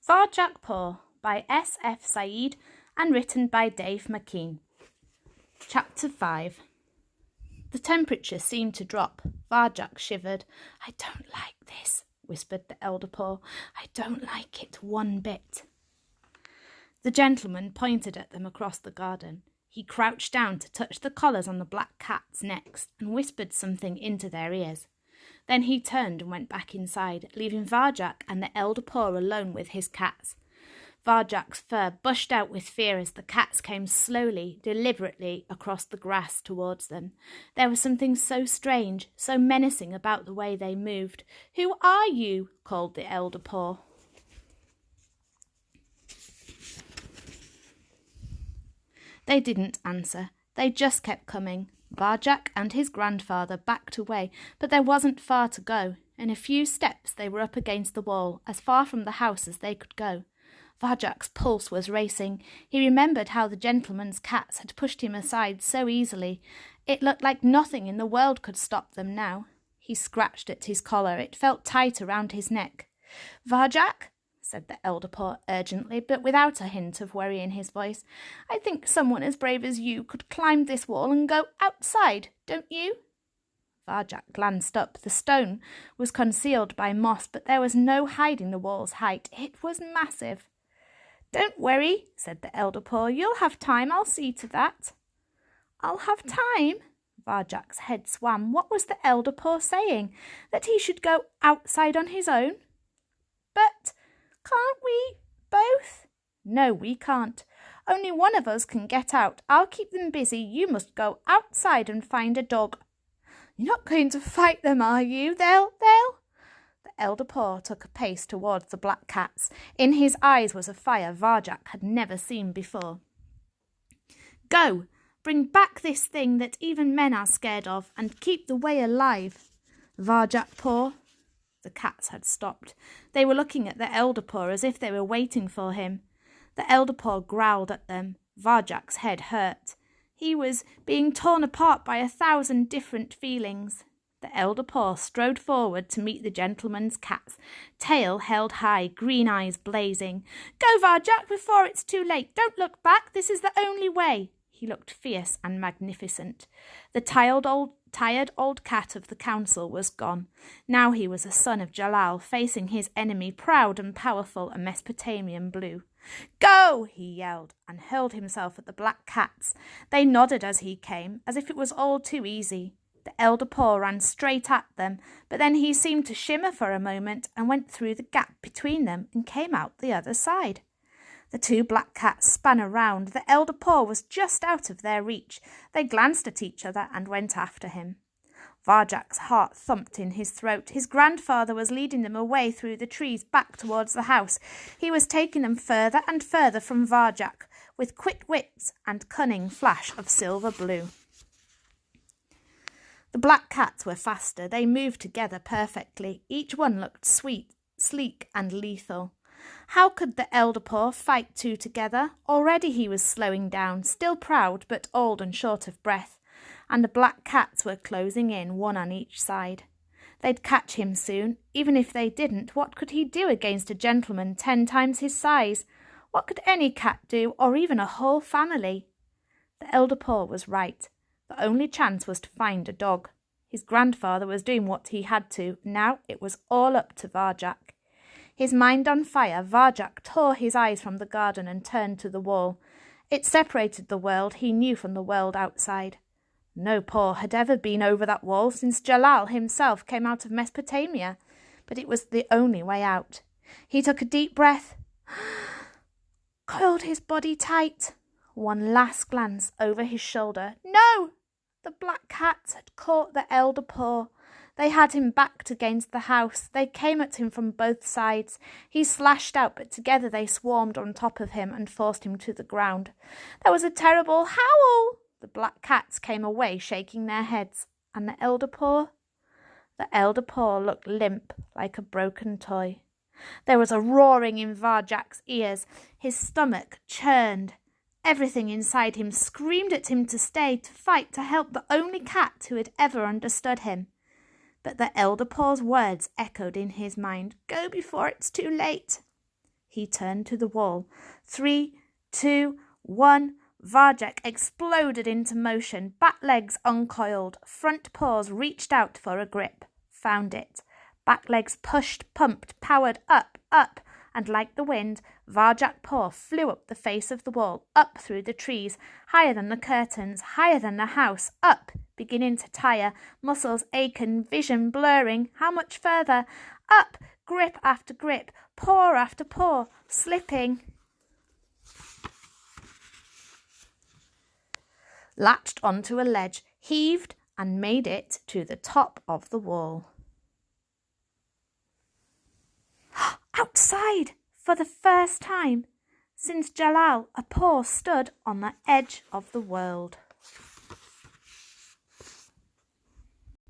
Varjak by S. F. Said and written by Dave McKean. Chapter 5. The temperature seemed to drop. Varjak shivered. "I don't like this," whispered the elder Paul. "I don't like it one bit." The gentleman pointed at them across the garden. He crouched down to touch the collars on the black cats' necks and whispered something into their ears. Then he turned and went back inside, leaving Varjak and the elder Paul alone with his cats. Varjak's fur bushed out with fear as the cats came slowly, deliberately across the grass towards them. There was something so strange, so menacing about the way they moved. "Who are you?" called the elder Paul. They didn't answer. They just kept coming. Varjak and his grandfather backed away, but there wasn't far to go. In a few steps they were up against the wall, as far from the house as they could go. Varjak's pulse was racing. He remembered how the gentleman's cats had pushed him aside so easily. It looked like nothing in the world could stop them now. He scratched at his collar. It felt tight around his neck. "Varjak," said the elder Paul urgently, but without a hint of worry in his voice, "I think someone as brave as you could climb this wall and go outside, don't you?" Varjak glanced up. The stone was concealed by moss, but there was no hiding the wall's height. It was massive. "Don't worry," said the elder Paul. "You'll have time. I'll see to that." "I'll have time?" Varjak's head swam. What was the elder Paul saying? That he should go outside on his own? "But can't we both?" "No, we can't. Only one of us can get out. I'll keep them busy. You must go outside and find a dog." "You're not going to fight them, are you? They'll... The elder Paul took a pace towards the black cats. In his eyes was a fire Varjak had never seen before. "Go! Bring back this thing that even men are scared of, and keep the way alive." "Varjak Paul." The cats had stopped. They were looking at the elder Paul as if they were waiting for him. The elder Paul growled at them. Varjak's head hurt. He was being torn apart by 1,000 different feelings. The elder Paul strode forward to meet the gentleman's cats, tail held high, green eyes blazing. "Go, Varjak, before it's too late. Don't look back. This is the only way." He looked fierce and magnificent. The tired old cat of the council was gone. Now he was a son of Jalal, facing his enemy, proud and powerful, a Mesopotamian blue. "Go!" he yelled, and hurled himself at the black cats. They nodded as he came, as if it was all too easy. The elder Paul ran straight at them, but then he seemed to shimmer for a moment and went through the gap between them and came out the other side. The two black cats span around. The elder Paul was just out of their reach. They glanced at each other and went after him. Varjak's heart thumped in his throat. His grandfather was leading them away through the trees back towards the house. He was taking them further and further from Varjak, with quick wits and cunning flash of silver blue. The black cats were faster. They moved together perfectly. Each one looked sweet, sleek and lethal. How could the elder Paul fight two together? Already he was slowing down, still proud but old and short of breath, and the black cats were closing in, one on each side. They'd catch him soon. Even if they didn't, what could he do against a gentleman 10 times his size? What could any cat do, or even a whole family? The elder Paul was right. The only chance was to find a dog. His grandfather was doing what he had to. Now it was all up to Varjak. His mind on fire, Varjak tore his eyes from the garden and turned to the wall. It separated the world he knew from the world outside. No Paul had ever been over that wall since Jalal himself came out of Mesopotamia, but it was the only way out. He took a deep breath, coiled his body tight. One last glance over his shoulder. No! The black cats had caught the elder Paul. They had him backed against the house. They came at him from both sides. He slashed out, but together they swarmed on top of him and forced him to the ground. There was a terrible howl. The black cats came away, shaking their heads. And the elder Paul? The elder Paul looked limp, like a broken toy. There was a roaring in Varjak's ears. His stomach churned. Everything inside him screamed at him to stay, to fight, to help the only cat who had ever understood him. But the elder Paul's words echoed in his mind. "Go before it's too late." He turned to the wall. 3, 2, 1. Varjak exploded into motion. Back legs uncoiled. Front paws reached out for a grip. Found it. Back legs pushed, pumped, powered up, up. And like the wind, Varjak paw flew up the face of the wall, up through the trees, higher than the curtains, higher than the house, up, beginning to tire, muscles aching, vision blurring. How much further? Up, grip after grip, paw after paw, slipping. Latched onto a ledge, heaved and made it to the top of the wall. Outside! For the first time since Jalal, a paw stood on the edge of the world.